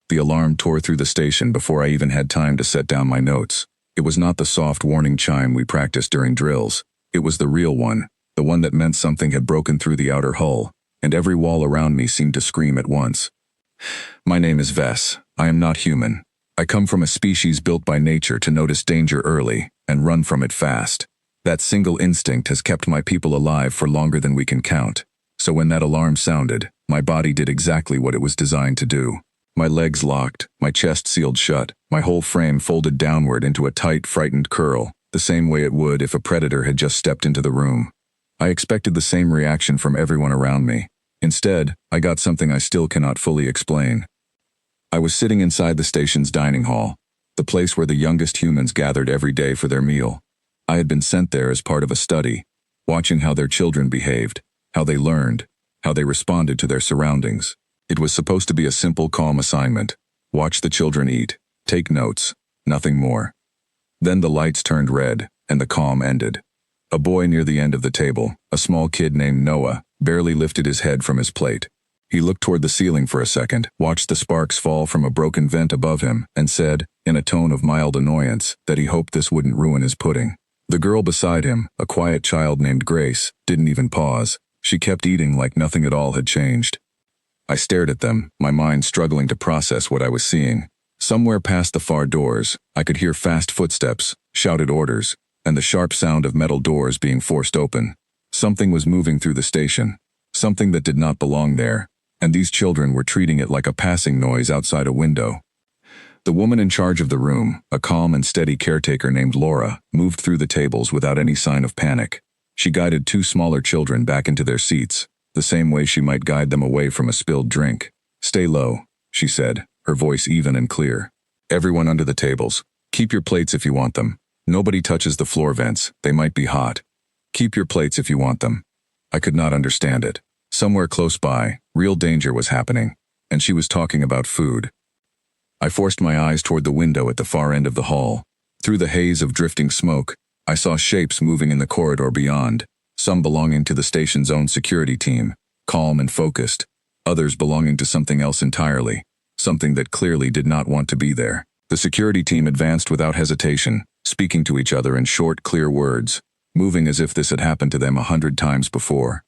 The alarm tore through the station before I even had time to set down my notes. It was not the soft warning chime we practiced during drills. It was the real one, the one that meant something had broken through the outer hull, and every wall around me seemed to scream at once. My name is Vess. I am not human. I come from a species built by nature to notice danger early and run from it fast. That single instinct has kept my people alive for longer than we can count. So when that alarm sounded, my body did exactly what it was designed to do. My legs locked, my chest sealed shut, my whole frame folded downward into a tight, frightened curl, the same way it would if a predator had just stepped into the room. I expected the same reaction from everyone around me. Instead, I got something I still cannot fully explain. I was sitting inside the station's dining hall, the place where the youngest humans gathered every day for their meal. I had been sent there as part of a study, watching how their children behaved, how they learned, how they responded to their surroundings. It was supposed to be a simple, calm assignment. Watch the children eat, take notes, nothing more. Then the lights turned red, and the calm ended. A boy near the end of the table, a small kid named Noah, barely lifted his head from his plate. He looked toward the ceiling for a second, watched the sparks fall from a broken vent above him, and said, in a tone of mild annoyance, that he hoped this wouldn't ruin his pudding. The girl beside him, a quiet child named Grace, didn't even pause. She kept eating like nothing at all had changed. I stared at them, my mind struggling to process what I was seeing. Somewhere past the far doors, I could hear fast footsteps, shouted orders, and the sharp sound of metal doors being forced open. Something was moving through the station, something that did not belong there, and these children were treating it like a passing noise outside a window. The woman in charge of the room, a calm and steady caretaker named Laura, moved through the tables without any sign of panic. She guided two smaller children back into their seats, the same way she might guide them away from a spilled drink. "Stay low," she said, her voice even and clear. "Everyone under the tables. Keep your plates if you want them. Nobody touches the floor vents, they might be hot. Keep your plates if you want them." I could not understand it. Somewhere close by, real danger was happening, and she was talking about food. I forced my eyes toward the window at the far end of the hall. Through the haze of drifting smoke, I saw shapes moving in the corridor beyond, some belonging to the station's own security team, calm and focused, others belonging to something else entirely, something that clearly did not want to be there. The security team advanced without hesitation, speaking to each other in short, clear words, moving as if this had happened to them 100 times before.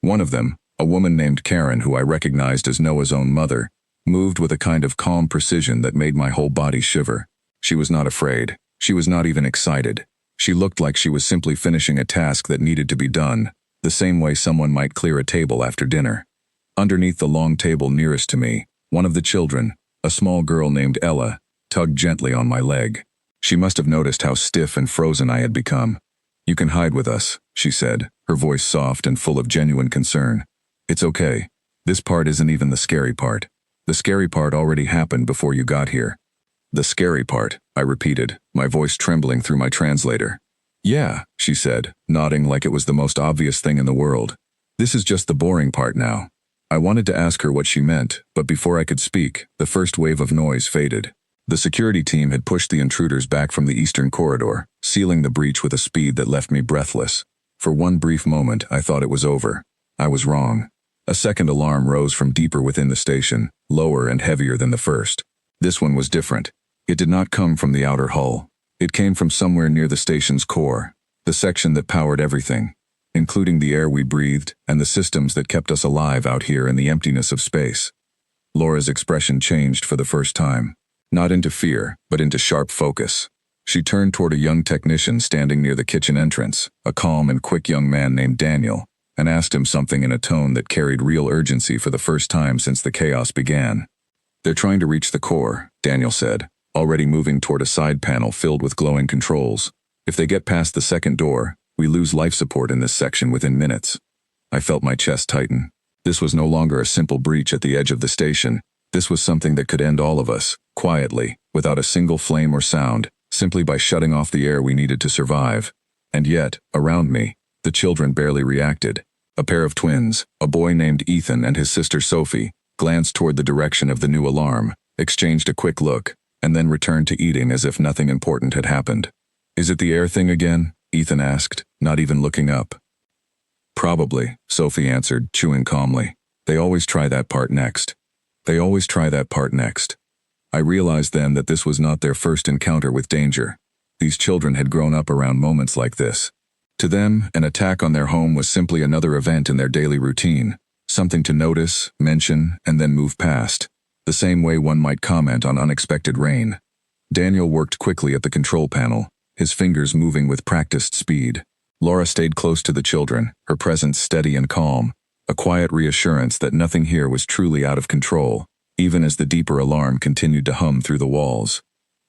One of them, a woman named Karen who I recognized as Noah's own mother, moved with a kind of calm precision that made my whole body shiver. She was not afraid. She was not even excited. She looked like she was simply finishing a task that needed to be done, the same way someone might clear a table after dinner. Underneath the long table nearest to me, one of the children, a small girl named Ella, tugged gently on my leg. She must have noticed how stiff and frozen I had become. "You can hide with us," she said, her voice soft and full of genuine concern. "It's okay. This part isn't even the scary part. The scary part already happened before you got here." "The scary part," I repeated, my voice trembling through my translator. "Yeah," she said, nodding like it was the most obvious thing in the world. "This is just the boring part now." I wanted to ask her what she meant, but before I could speak, the first wave of noise faded. The security team had pushed the intruders back from the eastern corridor, sealing the breach with a speed that left me breathless. For one brief moment, I thought it was over. I was wrong. A second alarm rose from deeper within the station, lower and heavier than the first. This one was different. It did not come from the outer hull. It came from somewhere near the station's core, the section that powered everything, including the air we breathed and the systems that kept us alive out here in the emptiness of space. Laura's expression changed for the first time. Not into fear, but into sharp focus. She turned toward a young technician standing near the kitchen entrance, a calm and quick young man named Daniel, and asked him something in a tone that carried real urgency for the first time since the chaos began. "They're trying to reach the core," Daniel said, already moving toward a side panel filled with glowing controls. "If they get past the second door, we lose life support in this section within minutes." I felt my chest tighten. This was no longer a simple breach at the edge of the station. This was something that could end all of us, quietly, without a single flame or sound, simply by shutting off the air we needed to survive. And yet, around me, the children barely reacted. A pair of twins, a boy named Ethan and his sister Sophie, glanced toward the direction of the new alarm, exchanged a quick look, and then returned to eating as if nothing important had happened. "Is it the air thing again?" Ethan asked, not even looking up. "Probably," Sophie answered, chewing calmly. "They always try that part next. They always try that part next." I realized then that this was not their first encounter with danger. These children had grown up around moments like this. To them, an attack on their home was simply another event in their daily routine, something to notice, mention, and then move past, the same way one might comment on unexpected rain. Daniel worked quickly at the control panel, his fingers moving with practiced speed. Laura stayed close to the children, her presence steady and calm, a quiet reassurance that nothing here was truly out of control, even as the deeper alarm continued to hum through the walls.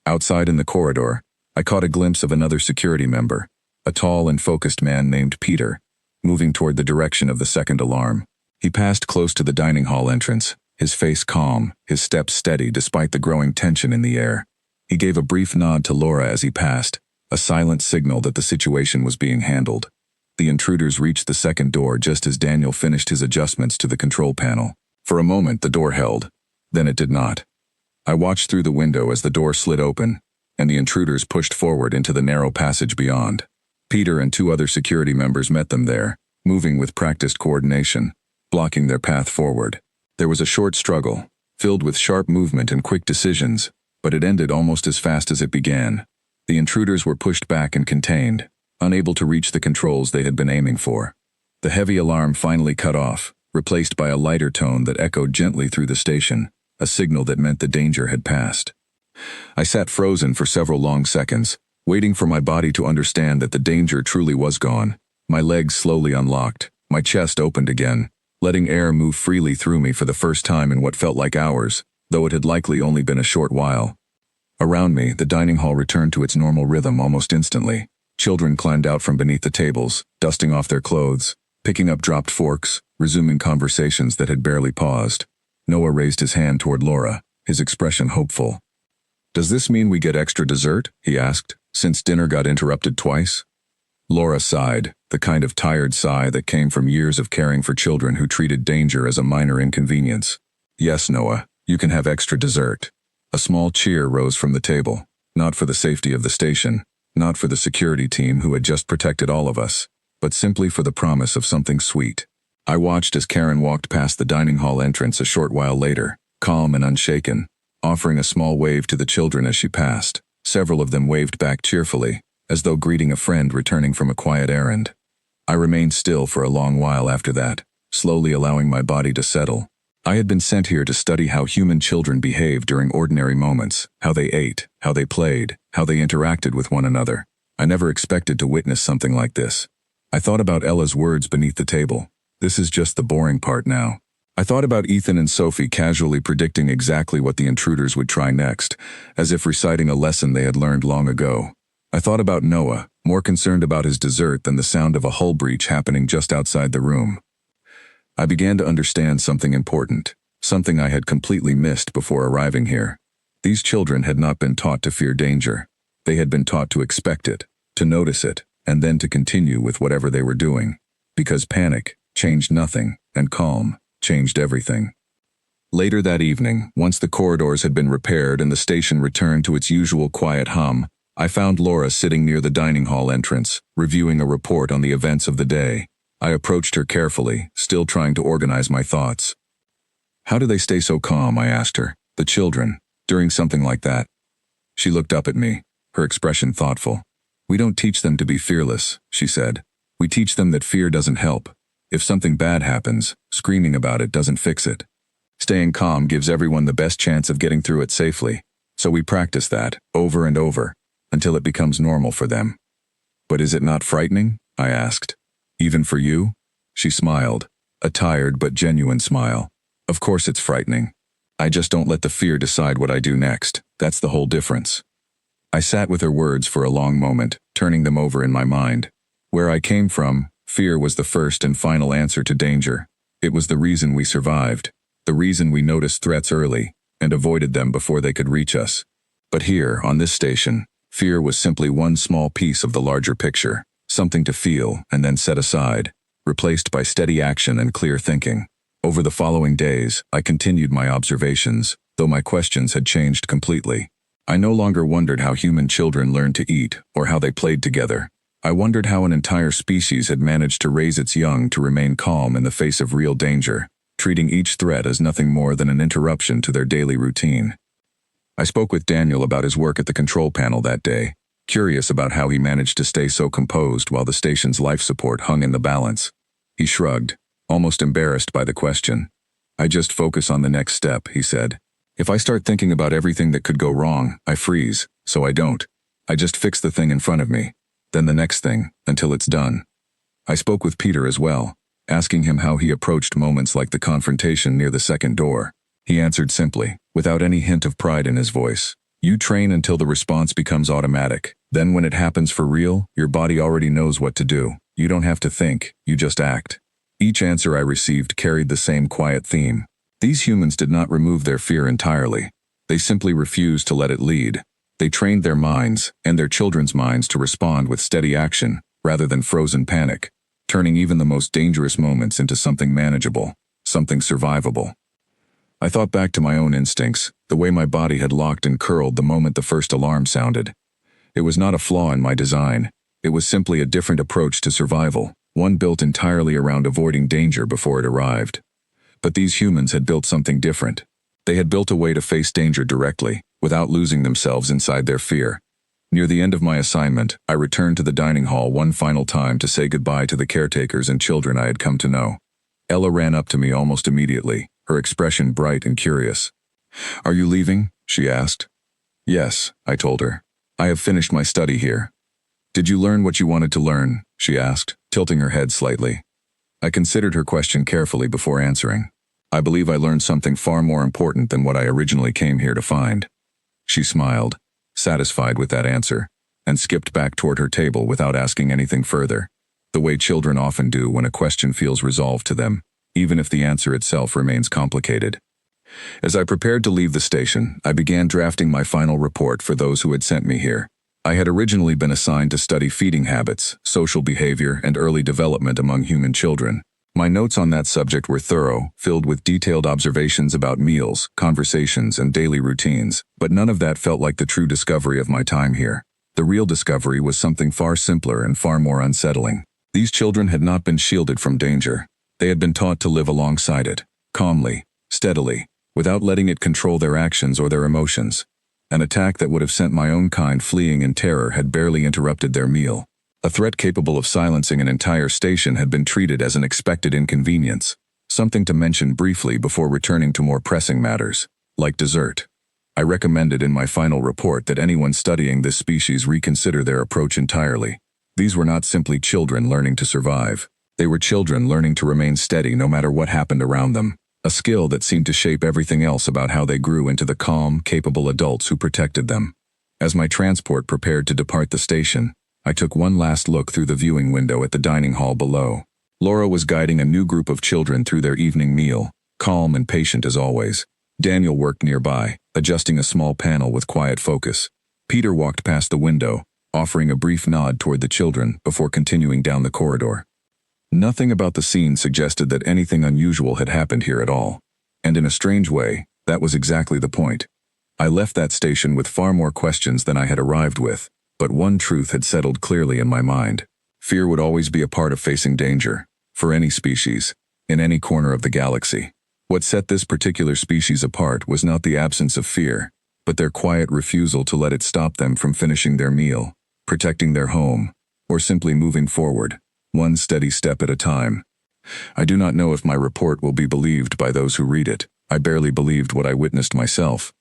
Outside in the corridor, I caught a glimpse of another security member, a tall and focused man named Peter, moving toward the direction of the second alarm. He passed close to the dining hall entrance, his face calm, his steps steady despite the growing tension in the air. He gave a brief nod to Laura as he passed, a silent signal that the situation was being handled. The intruders reached the second door just as Daniel finished his adjustments to the control panel. For a moment, the door held. Then it did not. I watched through the window as the door slid open, and the intruders pushed forward into the narrow passage beyond. Peter and 2 other security members met them there, moving with practiced coordination, blocking their path forward. There was a short struggle, filled with sharp movement and quick decisions, but it ended almost as fast as it began. The intruders were pushed back and contained, unable to reach the controls they had been aiming for. The heavy alarm finally cut off, replaced by a lighter tone that echoed gently through the station, a signal that meant the danger had passed. I sat frozen for several long seconds, waiting for my body to understand that the danger truly was gone. My legs slowly unlocked, my chest opened again, letting air move freely through me for the first time in what felt like hours, though it had likely only been a short while. Around me, the dining hall returned to its normal rhythm almost instantly. Children climbed out from beneath the tables, dusting off their clothes, picking up dropped forks, resuming conversations that had barely paused. Noah raised his hand toward Laura, his expression hopeful. "Does this mean we get extra dessert?" he asked, since dinner got interrupted twice. Laura sighed, the kind of tired sigh that came from years of caring for children who treated danger as a minor inconvenience. "Yes, Noah, you can have extra dessert." A small cheer rose from the table, not for the safety of the station, not for the security team who had just protected all of us, but simply for the promise of something sweet. I watched as Karen walked past the dining hall entrance a short while later, calm and unshaken, offering a small wave to the children as she passed. Several of them waved back cheerfully, as though greeting a friend returning from a quiet errand. I remained still for a long while after that, slowly allowing my body to settle. I had been sent here to study how human children behave during ordinary moments, how they ate, how they played, how they interacted with one another. I never expected to witness something like this. I thought about Ella's words beneath the table. This is just the boring part now. I thought about Ethan and Sophie casually predicting exactly what the intruders would try next, as if reciting a lesson they had learned long ago. I thought about Noah, more concerned about his dessert than the sound of a hull breach happening just outside the room. I began to understand something important, something I had completely missed before arriving here. These children had not been taught to fear danger. They had been taught to expect it, to notice it, and then to continue with whatever they were doing. Because panic changed nothing, and calm changed everything. Later that evening, once the corridors had been repaired and the station returned to its usual quiet hum, I found Laura sitting near the dining hall entrance, reviewing a report on the events of the day. I approached her carefully, still trying to organize my thoughts. "How do they stay so calm?" I asked her. "The children, during something like that?" She looked up at me, her expression thoughtful. "We don't teach them to be fearless," she said. "We teach them that fear doesn't help. If something bad happens, screaming about it doesn't fix it. Staying calm gives everyone the best chance of getting through it safely. So we practice that, over and over, until it becomes normal for them." "But is it not frightening?" I asked. "Even for you?" She smiled, a tired but genuine smile. "Of course it's frightening. I just don't let the fear decide what I do next. That's the whole difference." I sat with her words for a long moment, turning them over in my mind. Where I came from, fear was the first and final answer to danger. It was the reason we survived, the reason we noticed threats early, and avoided them before they could reach us. But here, on this station, fear was simply one small piece of the larger picture, something to feel and then set aside, replaced by steady action and clear thinking. Over the following days, I continued my observations, though my questions had changed completely. I no longer wondered how human children learned to eat or how they played together. I wondered how an entire species had managed to raise its young to remain calm in the face of real danger, treating each threat as nothing more than an interruption to their daily routine. I spoke with Daniel about his work at the control panel that day, curious about how he managed to stay so composed while the station's life support hung in the balance. He shrugged, almost embarrassed by the question. I just focus on the next step, he said. If I start thinking about everything that could go wrong, I freeze, so I don't. I just fix the thing in front of me, then the next thing, until it's done. I spoke with Peter as well, asking him how he approached moments like the confrontation near the second door. He answered simply, without any hint of pride in his voice. You train until the response becomes automatic. Then when it happens for real, your body already knows what to do. You don't have to think, you just act. Each answer I received carried the same quiet theme. These humans did not remove their fear entirely. They simply refused to let it lead. They trained their minds, and their children's minds, to respond with steady action, rather than frozen panic, turning even the most dangerous moments into something manageable, something survivable. I thought back to my own instincts, the way my body had locked and curled the moment the first alarm sounded. It was not a flaw in my design. It was simply a different approach to survival, one built entirely around avoiding danger before it arrived. But these humans had built something different. They had built a way to face danger directly, without losing themselves inside their fear. Near the end of my assignment, I returned to the dining hall one final time to say goodbye to the caretakers and children I had come to know. Ella ran up to me almost immediately, her expression bright and curious. Are you leaving? She asked. Yes, I told her. I have finished my study here. Did you learn what you wanted to learn? She asked, tilting her head slightly. I considered her question carefully before answering. I believe I learned something far more important than what I originally came here to find. She smiled, satisfied with that answer, and skipped back toward her table without asking anything further, the way children often do when a question feels resolved to them, even if the answer itself remains complicated. As I prepared to leave the station, I began drafting my final report for those who had sent me here. I had originally been assigned to study feeding habits, social behavior, and early development among human children. My notes on that subject were thorough, filled with detailed observations about meals, conversations, and daily routines, but none of that felt like the true discovery of my time here. The real discovery was something far simpler and far more unsettling. These children had not been shielded from danger. They had been taught to live alongside it, calmly, steadily, without letting it control their actions or their emotions. An attack that would have sent my own kind fleeing in terror had barely interrupted their meal. A threat capable of silencing an entire station had been treated as an expected inconvenience, something to mention briefly before returning to more pressing matters, like dessert. I recommended in my final report that anyone studying this species reconsider their approach entirely. These were not simply children learning to survive. They were children learning to remain steady no matter what happened around them, a skill that seemed to shape everything else about how they grew into the calm, capable adults who protected them. As my transport prepared to depart the station, I took one last look through the viewing window at the dining hall below. Laura was guiding a new group of children through their evening meal, calm and patient as always. Daniel worked nearby, adjusting a small panel with quiet focus. Peter walked past the window, offering a brief nod toward the children before continuing down the corridor. Nothing about the scene suggested that anything unusual had happened here at all. And in a strange way, that was exactly the point. I left that station with far more questions than I had arrived with, but one truth had settled clearly in my mind. Fear would always be a part of facing danger, for any species, in any corner of the galaxy. What set this particular species apart was not the absence of fear, but their quiet refusal to let it stop them from finishing their meal, protecting their home, or simply moving forward, one steady step at a time. I do not know if my report will be believed by those who read it. I barely believed what I witnessed myself.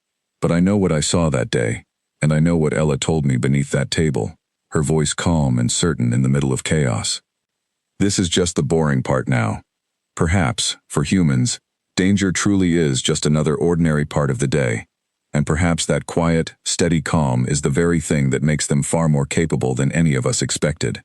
But I know what I saw that day, and I know what Ella told me beneath that table, her voice calm and certain in the middle of chaos. This is just the boring part now. Perhaps, for humans, danger truly is just another ordinary part of the day, and perhaps that quiet, steady calm is the very thing that makes them far more capable than any of us expected.